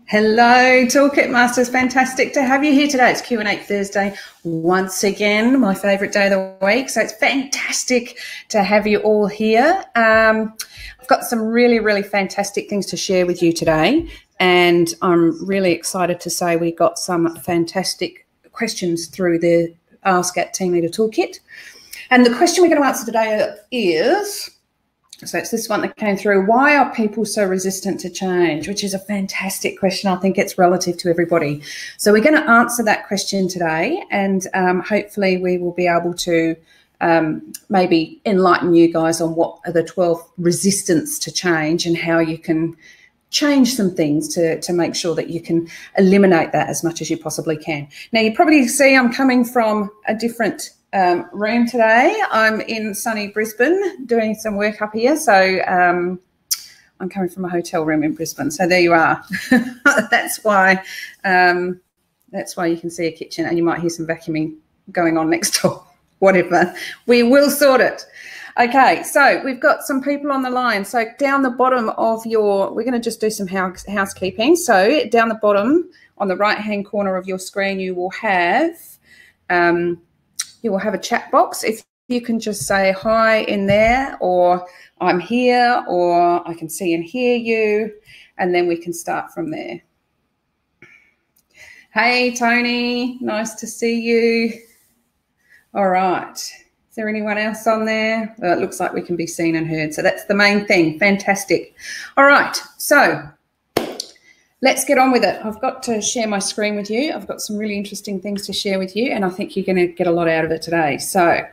Hello, Toolkit Masters. Fantastic to have you here today. It's Q&A Thursday once again, my favourite day of the week. So it's fantastic to have you all here. I've got some really fantastic things to share with you today, and I'm really excited to say we got some fantastic questions through the Ask at Team Leader Toolkit. And the question we're going to answer today is... So it's this one that came through. Why are people so resistant to change? Which is a fantastic question. I think it's relative to everybody. So we're going to answer that question today, and hopefully we will be able to maybe enlighten you guys on what are the 12 resistance to change and how you can change some things to make sure that you can eliminate that as much as you possibly can. Now, you probably see I'm coming from a different room today. I'm in sunny Brisbane doing some work up here. So I'm coming from a hotel room in Brisbane. So there you are. That's why you can see a kitchen, and you might hear some vacuuming going on next door. Whatever. We will sort it. Okay, so we've got some people on the line. So down the bottom of we're going to just do some housekeeping. So down the bottom on the right-hand corner of your screen, you will have a chat box. If you can just say hi in there, or I'm here, or I can see and hear you, and then we can start from there. Hey, Tony, nice to see you. All right. Is there anyone else on there? Well, it looks like we can be seen and heard, so that's the main thing. Fantastic. All right, so let's get on with it. I've got to share my screen with you. I've got some really interesting things to share with you, and I think you're going to get a lot out of it today. So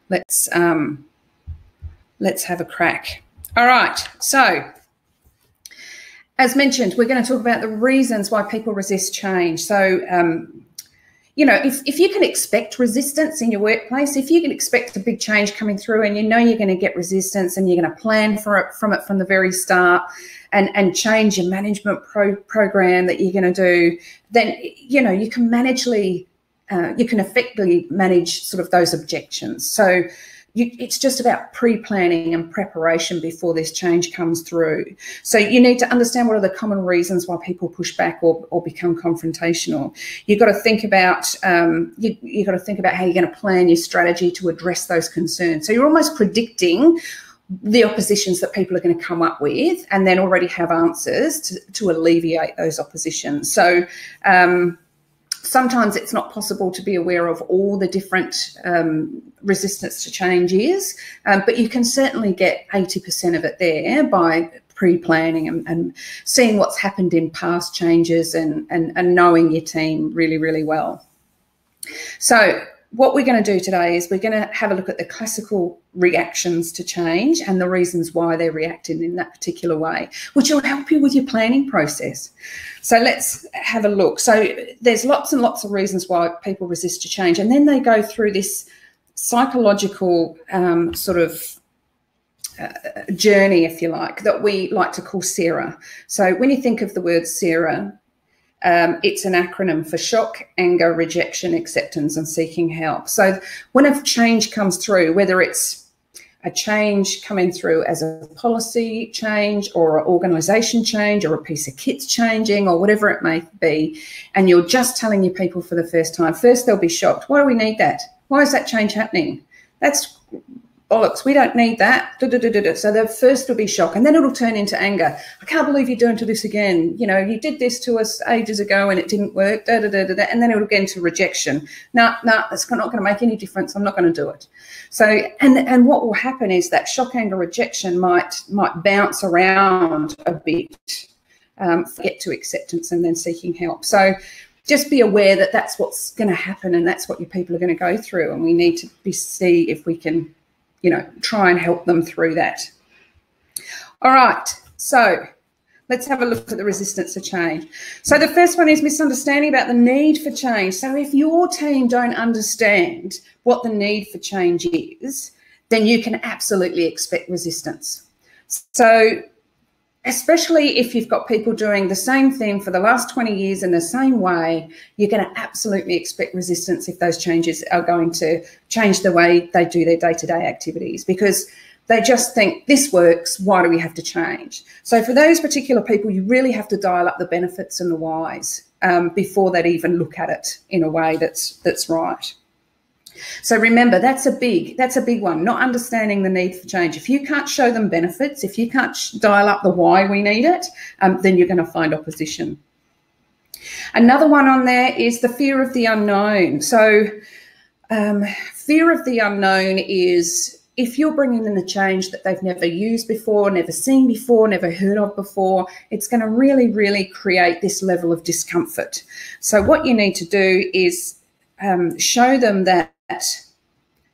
let's have a crack. All right. So as mentioned, we're going to talk about the reasons why people resist change. So, you know, if you can expect resistance in your workplace, if you can expect a big change coming through and you know you're going to get resistance and you're going to plan for it from the very start, and change your management program that you're going to do, then, you know, you can effectively manage sort of those objections. So it's just about pre-planning and preparation before this change comes through. So you need to understand what are the common reasons why people push back or become confrontational. You've got to think about you've got to think about how you're going to plan your strategy to address those concerns. So you're almost predicting the oppositions that people are going to come up with, and then already have answers to alleviate those oppositions. So sometimes it's not possible to be aware of all the different resistance to change is, but you can certainly get 80% of it there by pre-planning and seeing what's happened in past changes and knowing your team really well. So what we're going to do today is we're going to have a look at the classical reactions to change and the reasons why they're reacting in that particular way, which will help you with your planning process. So let's have a look. So there's lots and lots of reasons why people resist to change, and then they go through this psychological sort of journey, if you like, that we like to call SARA. So when you think of the word SARA, it's an acronym for shock, anger, rejection, acceptance, and seeking help. So when a change comes through, whether it's a change coming through as a policy change or an organisation change or a piece of kit's changing or whatever it may be, and you're just telling your people for the first time, first they'll be shocked. Why do we need that? Why is that change happening? That's bollocks. We don't need that. So the first will be shock, and then it'll turn into anger. I can't believe you're doing to this again. You know, you did this to us ages ago and it didn't work. And then it'll get into rejection. No, it's not going to make any difference. I'm not going to do it. So, and what will happen is that shock, anger, rejection might bounce around a bit, get to acceptance and then seeking help. So just be aware that that's what's going to happen, and that's what your people are going to go through, and we need to see if we can, you know, try and help them through that. All right, so let's have a look at the resistance to change. So the first one is misunderstanding about the need for change. So if your team don't understand what the need for change is, then you can absolutely expect resistance. So especially if you've got people doing the same thing for the last 20 years in the same way, you're going to absolutely expect resistance if those changes are going to change the way they do their day-to-day activities, because They just think this works, why do we have to change? So for those particular people, you really have to dial up the benefits and the whys before they'd even look at it in a way that's right. So remember, that's a big one, not understanding the need for change. If you can't show them benefits, if you can't dial up the why we need it, then you're going to find opposition. Another one on there is the fear of the unknown. So fear of the unknown is if you're bringing in a change that they've never used before, never seen before, never heard of before, it's going to really, really create this level of discomfort. So what you need to do is show them that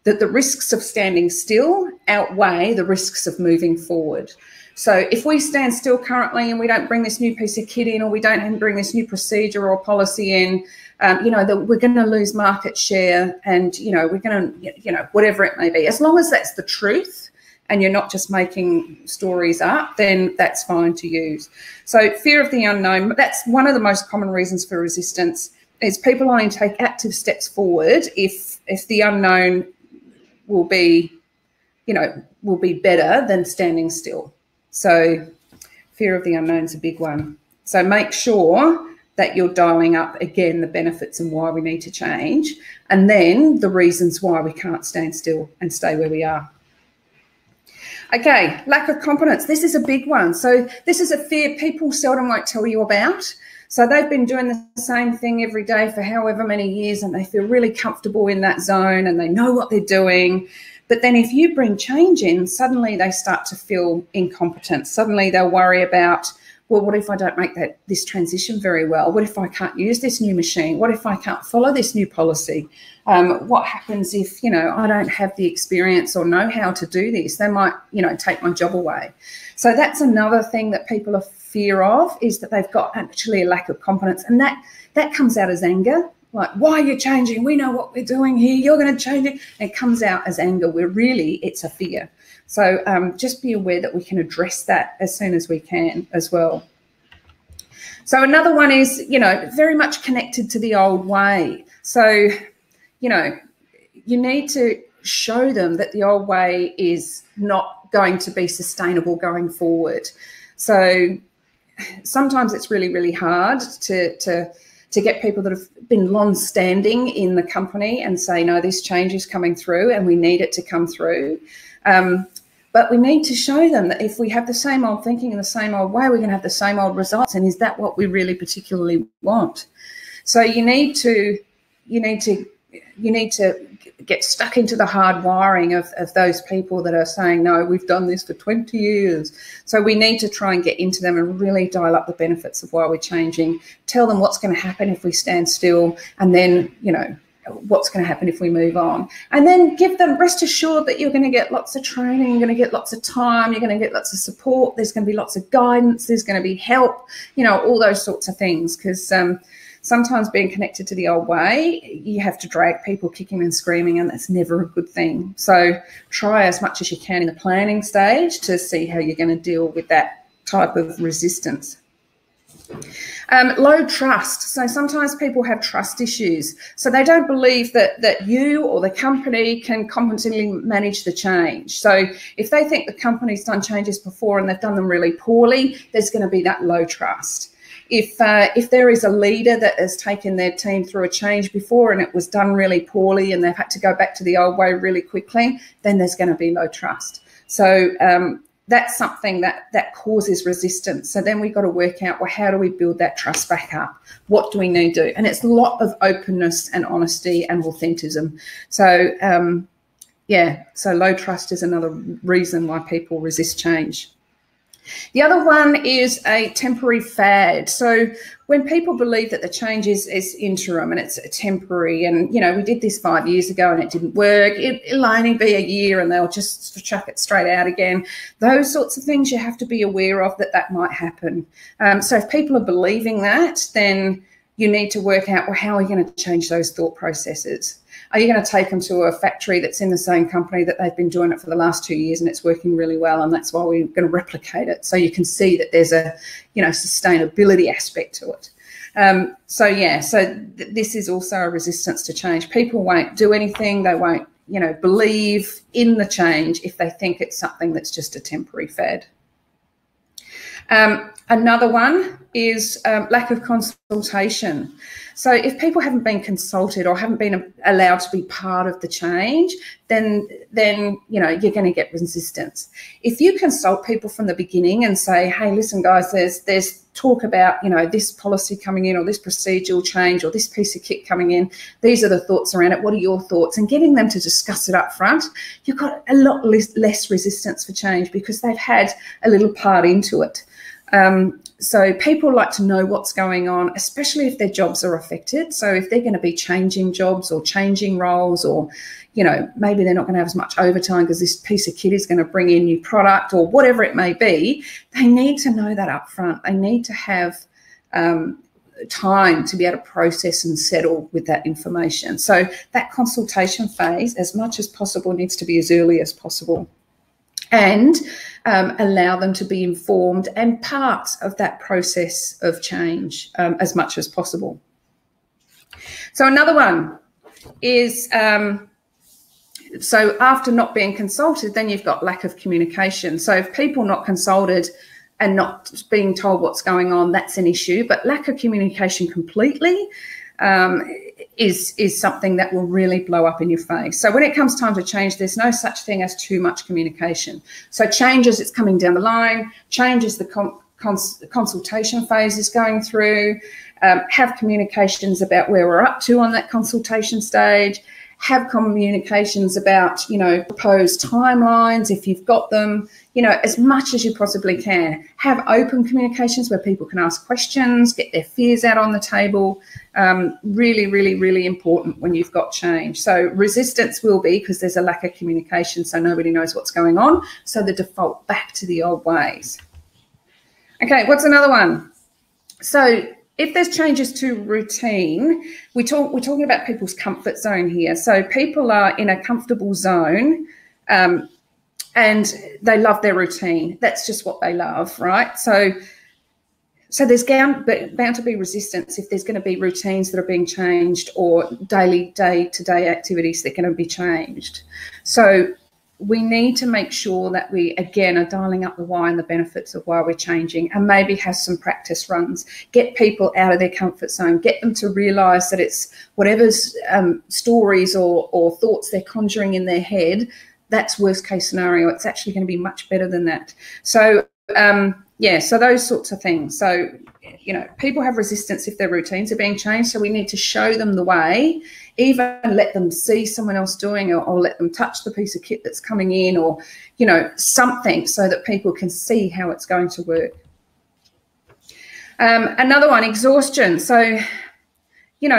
the risks of standing still outweigh the risks of moving forward. So if we stand still currently and we don't bring this new piece of kit in, or we don't bring this new procedure or policy in, we're going to lose market share, and, we're going to, whatever it may be. As long as that's the truth and you're not just making stories up, then that's fine to use. So fear of the unknown, that's one of the most common reasons for resistance, is people only take active steps forward if the unknown will be better than standing still. So fear of the unknown is a big one. So make sure that you're dialing up, again, the benefits and why we need to change, and then the reasons why we can't stand still and stay where we are. Okay, lack of competence. This is a big one. So this is a fear people seldom won't tell you about. So they've been doing the same thing every day for however many years, and they feel really comfortable in that zone and they know what they're doing. But then if you bring change in, suddenly they start to feel incompetent. Suddenly they'll worry about, well, what if I don't make this transition very well? What if I can't use this new machine? What if I can't follow this new policy? What happens if, I don't have the experience or know how to do this? They might, take my job away. So that's another thing that people are fear of, is that they've got actually a lack of competence, and that comes out as anger. Like, why are you changing? We know what we're doing here. You're going to change it. And it comes out as anger, where really it's a fear. So just be aware that we can address that as soon as we can as well. So another one is, very much connected to the old way. So, you need to show them that the old way is not going to be sustainable going forward. So sometimes it's really, really hard to get people that have been long-standing in the company and say, no, this change is coming through and we need it to come through. But we need to show them that if we have the same old thinking in the same old way, we're going to have the same old results. And is that what we really particularly want? So you need to get stuck into the hard wiring of those people that are saying, no, we've done this for 20 years. So we need to try and get into them and really dial up the benefits of why we're changing, tell them what's going to happen if we stand still, and then, what's going to happen if we move on. And then give them, rest assured that you're going to get lots of training, you're going to get lots of time, you're going to get lots of support, there's going to be lots of guidance, there's going to be help, all those sorts of things, because sometimes being connected to the old way, you have to drag people kicking and screaming, and that's never a good thing. So try as much as you can in the planning stage to see how you're going to deal with that type of resistance. Low trust. So sometimes people have trust issues. So they don't believe that you or the company can competently manage the change. So if they think the company's done changes before and they've done them really poorly, there's going to be that low trust. If there is a leader that has taken their team through a change before and it was done really poorly and they've had to go back to the old way really quickly, then there's going to be low trust. So that's something that causes resistance. So then we've got to work out, well, how do we build that trust back up? What do we need to do? And it's a lot of openness and honesty and authenticism. So, so low trust is another reason why people resist change. The other one is a temporary fad. So when people believe that the change is interim and it's temporary, and, we did this 5 years ago and it didn't work, it'll only be a year and they'll just chuck it straight out again. Those sorts of things you have to be aware of that might happen. So if people are believing that, then you need to work out, well, how are you going to change those thought processes? Are you going to take them to a factory that's in the same company that they've been doing it for the last 2 years and it's working really well, and that's why we're going to replicate it? So you can see that there's a, sustainability aspect to it. So this is also a resistance to change. People won't do anything. They won't, believe in the change if they think it's something that's just a temporary fad. Another one is lack of consultation. So if people haven't been consulted or haven't been allowed to be part of the change, then you're going to get resistance. If you consult people from the beginning and say, hey, listen, guys, there's talk about, this policy coming in or this procedural change or this piece of kit coming in. These are the thoughts around it. What are your thoughts? And getting them to discuss it up front, you've got a lot less resistance for change because they've had a little part into it. So people like to know what's going on, especially if their jobs are affected. So if they're going to be changing jobs or changing roles, or, maybe they're not going to have as much overtime because this piece of kit is going to bring in new product or whatever it may be, they need to know that up front. They need to have time to be able to process and settle with that information. So that consultation phase, as much as possible, needs to be as early as possible. And allow them to be informed and part of that process of change as much as possible. So another one is, so after not being consulted, then you've got lack of communication. So if people not consulted and not being told what's going on, that's an issue. But lack of communication completely is something that will really blow up in your face. So when it comes time to change, there's no such thing as too much communication. So change as it's coming down the line, change as the consultation phase is going through, have communications about where we're up to on that consultation stage, have communications about, proposed timelines if you've got them, as much as you possibly can. Have open communications where people can ask questions, get their fears out on the table. Really, really, really important when you've got change. So resistance will be because there's a lack of communication, so nobody knows what's going on. So the default back to the old ways. Okay, what's another one? So if there's changes to routine, we're talking about people's comfort zone here. So people are in a comfortable zone and they love their routine. That's just what they love, right? So there's bound to be resistance if there's going to be routines that are being changed or daily, day-to-day activities that are going to be changed. So we need to make sure that we, again, are dialing up the why and the benefits of why we're changing, and maybe have some practice runs. Get people out of their comfort zone. Get them to realise that it's whatever's stories or thoughts they're conjuring in their head, that's worst case scenario. It's actually going to be much better than that. So, so those sorts of things. So, people have resistance if their routines are being changed. So we need to show them the way, even let them see someone else doing it, or let them touch the piece of kit that's coming in, or, something so that people can see how it's going to work. Another one, exhaustion. So,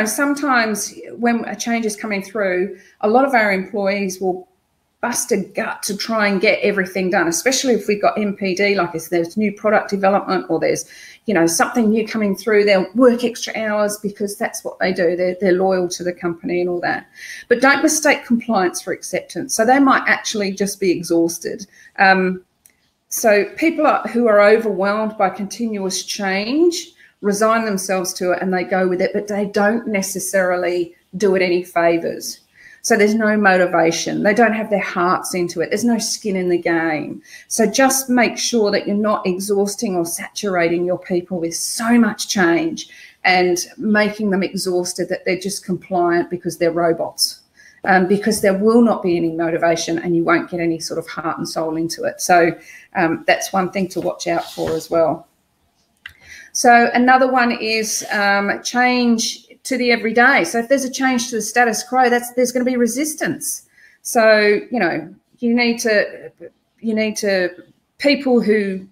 sometimes when a change is coming through, a lot of our employees will bust a gut to try and get everything done, especially if we've got MPD, like if there's new product development or there's, something new coming through. They'll work extra hours because that's what they do. They're loyal to the company and all that. But don't mistake compliance for acceptance. So they might actually just be exhausted. So people who are overwhelmed by continuous change resign themselves to it and they go with it, but they don't necessarily do it any favours. So there's no motivation. They don't have their hearts into it. There's no skin in the game. So just make sure that you're not exhausting or saturating your people with so much change and making them exhausted that they're just compliant because they're robots. Because there will not be any motivation and you won't get any sort of heart and soul into it. So that's one thing to watch out for as well. So another one is change to the everyday. So if there's a change to the status quo, there's going to be resistance. So, you need to people who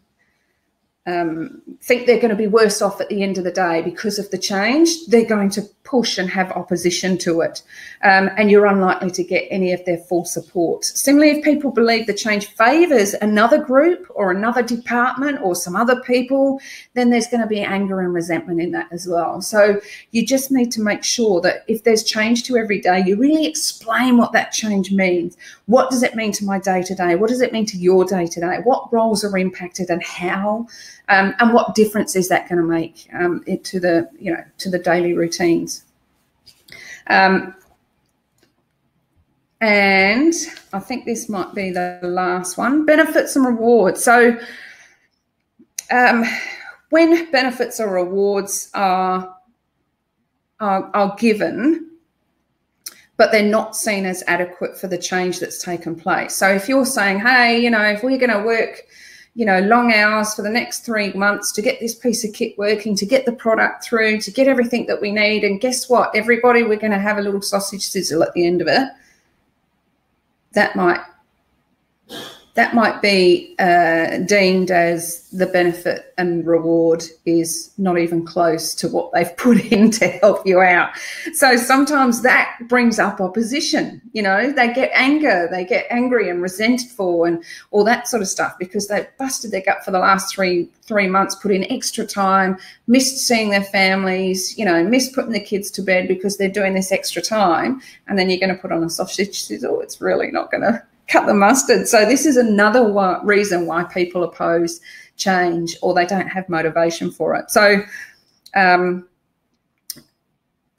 think they're going to be worse off at the end of the day because of the change, they're going to push and have opposition to it. And you're unlikely to get any of their full support. Similarly, if people believe the change favours another group or another department or some other people, then there's going to be anger and resentment in that as well. So you just need to make sure that if there's change to every day, you really explain what that change means. What does it mean to my day-to-day? What does it mean to your day-to-day? What roles are impacted and how? And what difference is that going to make to the daily routines? And I think this might be the last one, benefits and rewards. So when benefits or rewards are given, but they're not seen as adequate for the change that's taken place. So if you're saying, hey, you know, if we're going to work, you know, long hours for the next 3 months to get this piece of kit working, to get the product through, to get everything that we need, and guess what, everybody, we're going to have a little sausage sizzle at the end of it, that might be deemed as the benefit and reward is not even close to what they've put in to help you out. So sometimes that brings up opposition. You know, they get angry and resentful and all that sort of stuff because they've busted their gut for the last three months, put in extra time, missed seeing their families, you know, missed putting the kids to bed because they're doing this extra time, and then you're going to put on a sausage sizzle. It's really not going to cut the mustard. So this is another reason why people oppose change, or they don't have motivation for it.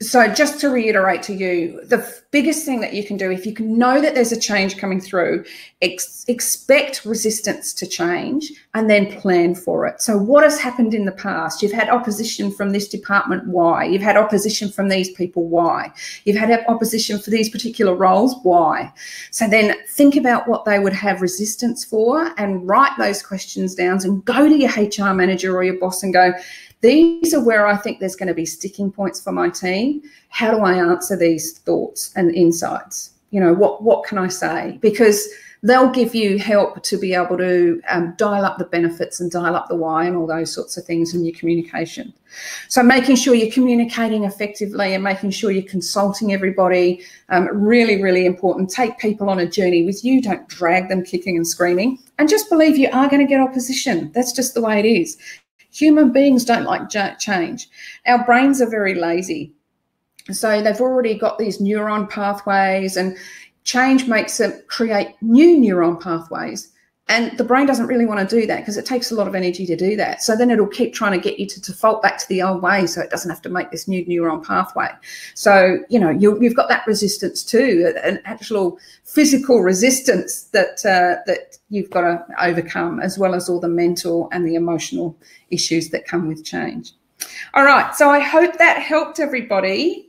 So just to reiterate to you, the biggest thing that you can do, if you can know that there's a change coming through, expect resistance to change and then plan for it. So what has happened in the past? You've had opposition from this department, why? You've had opposition from these people, why? You've had opposition for these particular roles, why? So then think about what they would have resistance for and write those questions down and go to your HR manager or your boss and go, these are where I think there's going to be sticking points for my team. How do I answer these thoughts and insights? You know, what can I say? Because they'll give you help to be able to dial up the benefits and dial up the why and all those sorts of things in your communication. So making sure you're communicating effectively and making sure you're consulting everybody, really, really important. Take people on a journey with you. Don't drag them kicking and screaming. And just believe you are going to get opposition. That's just the way it is. Human beings don't like change. Our brains are very lazy. So they've already got these neuron pathways, and change makes them create new neuron pathways. And the brain doesn't really want to do that because it takes a lot of energy to do that. So then it'll keep trying to get you to default back to the old way so it doesn't have to make this new neuron pathway. So, you know, you've got that resistance too, an actual physical resistance that you've got to overcome, as well as all the mental and the emotional issues that come with change. All right, so I hope that helped everybody.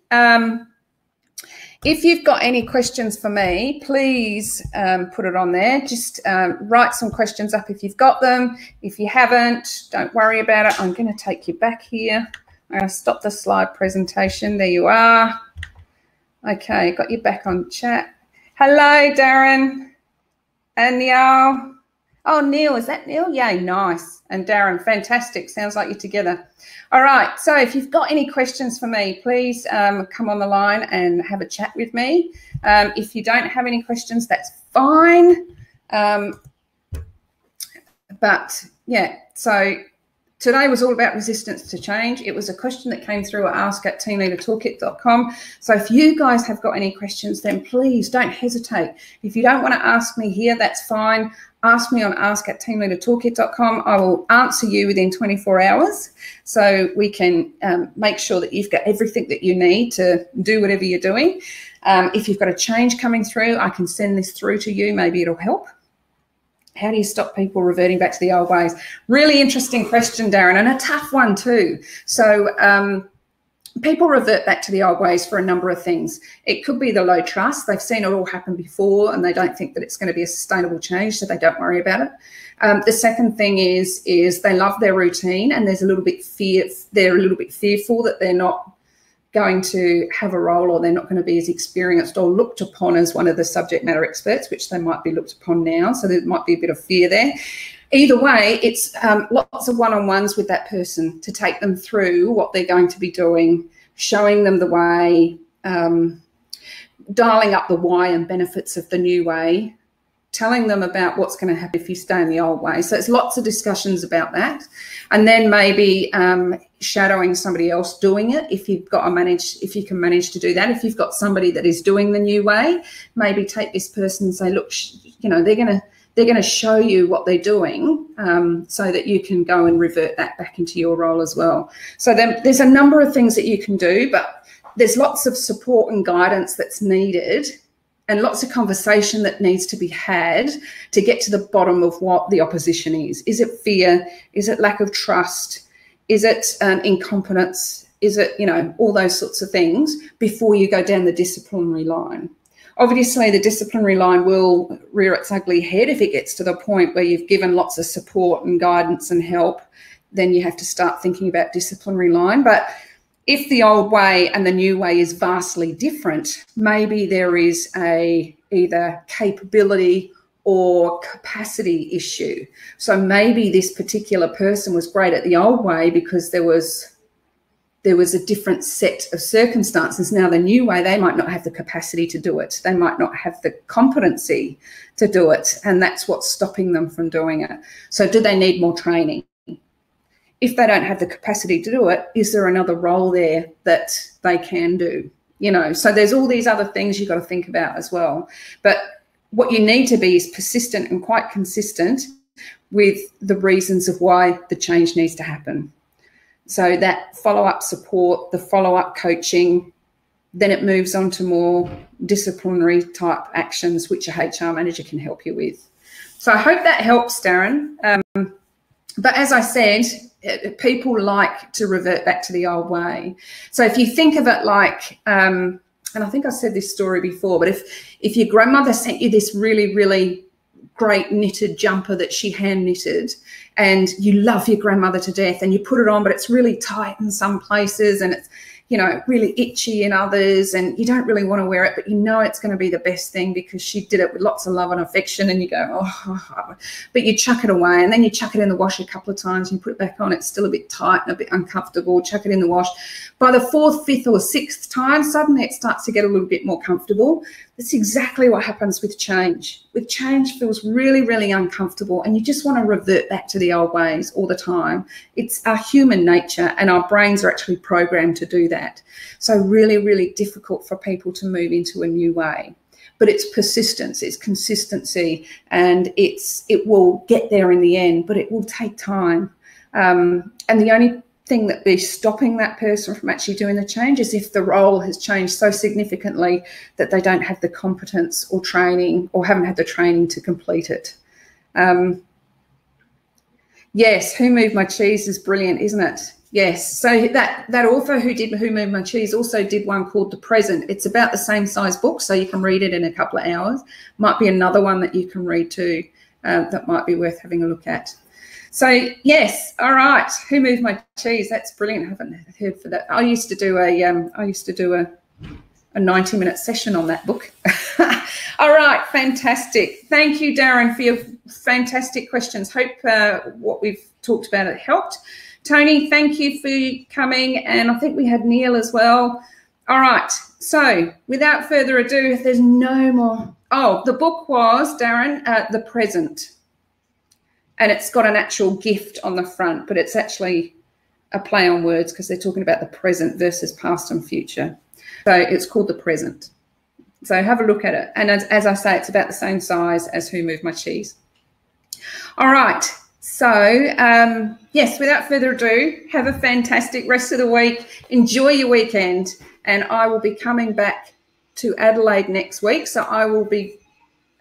If you've got any questions for me, please put it on there. Just write some questions up if you've got them. If you haven't, don't worry about it. I'm going to take you back here. I'm going to stop the slide presentation. There you are. Okay, got you back on chat. Hello, Darren and Neil. Oh, Neil, is that Neil? Yay, nice. And Darren, fantastic. Sounds like you're together. All right, so if you've got any questions for me, please come on the line and have a chat with me. If you don't have any questions, that's fine. But, yeah, so today was all about resistance to change. It was a question that came through at ask@teamleadertoolkit.com. So if you guys have got any questions, then please don't hesitate. If you don't want to ask me here, that's fine. Ask me on ask@teamleadertoolkit.com. I will answer you within 24 hours so we can make sure that you've got everything that you need to do whatever you're doing. If you've got a change coming through, I can send this through to you. Maybe it'll help. How do you stop people reverting back to the old ways? Really interesting question, Darren, and a tough one too. So people revert back to the old ways for a number of things. It could be the low trust. They've seen it all happen before and they don't think that it's going to be a sustainable change, so they don't worry about it. The second thing is they love their routine and there's a little bit they're a little bit fearful that they're not going to have a role, or they're not going to be as experienced or looked upon as one of the subject matter experts, which they might be looked upon now. So there might be a bit of fear there. Either way, it's lots of one-on-ones with that person to take them through what they're going to be doing, showing them the way, dialing up the why and benefits of the new way, telling them about what's going to happen if you stay in the old way. So it's lots of discussions about that. And then maybe shadowing somebody else doing it if you've got if you can manage to do that. If you've got somebody that is doing the new way, maybe take this person and say, look, you know, they're going to show you what they're doing so that you can go and revert that back into your role as well. So there's a number of things that you can do, but there's lots of support and guidance that's needed and lots of conversation that needs to be had to get to the bottom of what the opposition is. Is it fear? Is it lack of trust? Is it incompetence? Is it, you know, all those sorts of things before you go down the disciplinary line? Obviously, the disciplinary line will rear its ugly head if it gets to the point where you've given lots of support and guidance and help. Then you have to start thinking about disciplinary line. But if the old way and the new way is vastly different, maybe there is a either capability or capacity issue. So maybe this particular person was great at the old way because there was a different set of circumstances. Now, the new way, they might not have the capacity to do it. They might not have the competency to do it, and that's what's stopping them from doing it. So do they need more training? If they don't have the capacity to do it, is there another role there that they can do? You know, so there's all these other things you've got to think about as well. But what you need to be is persistent and quite consistent with the reasons of why the change needs to happen. So that follow-up support, the follow-up coaching, then it moves on to more disciplinary type actions, which a HR manager can help you with. So I hope that helps, Darren. But as I said, people like to revert back to the old way. So if you think of it like, and I think I said this story before, but if your grandmother sent you this really, really great knitted jumper that she hand knitted, and you love your grandmother to death, and you put it on, but it's really tight in some places and it's, you know, really itchy in others, and you don't really want to wear it, but you know it's going to be the best thing because she did it with lots of love and affection, and you go, oh, but you chuck it away, and then you chuck it in the wash a couple of times, and you put it back on, it's still a bit tight and a bit uncomfortable, chuck it in the wash. By the 4th, 5th or 6th time, suddenly it starts to get a little bit more comfortable. That's exactly what happens with change. With change, feels really, really uncomfortable, and you just want to revert back to the old ways all the time. It's our human nature, and our brains are actually programmed to do that. So really, really difficult for people to move into a new way. But it's persistence, it's consistency, and it will get there in the end, but it will take time. And the only thing that be stopping that person from actually doing the change is if the role has changed so significantly that they don't have the competence or training, or haven't had the training to complete it. Yes, Who Moved My Cheese is brilliant, isn't it? Yes, so that author who did Who Moved My Cheese also did one called The Present. It's about the same size book, so you can read it in a couple of hours. Might be another one that you can read too, that might be worth having a look at. So yes, all right. Who Moved My Cheese? That's brilliant. I haven't heard for that. I used to do a 90-minute session on that book. All right, fantastic. Thank you, Darren, for your fantastic questions. Hope what we've talked about it helped. Tony, thank you for coming, and I think we had Neil as well. All right, so without further ado, if there's no more. Oh, the book was, Darren, The Present. And it's got an actual gift on the front, but it's actually a play on words because they're talking about the present versus past and future. So it's called The Present. So have a look at it. And as I say, it's about the same size as Who Moved My Cheese. All right. So, yes, without further ado, have a fantastic rest of the week. Enjoy your weekend. And I will be coming back to Adelaide next week. So I will be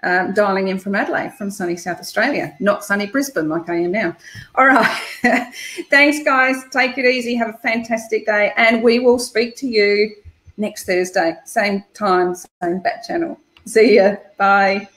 dialing in from Adelaide, from sunny South Australia, not sunny Brisbane like I am now. All right. Thanks, guys. Take it easy. Have a fantastic day. And we will speak to you next Thursday, same time, same back channel. See ya. Bye.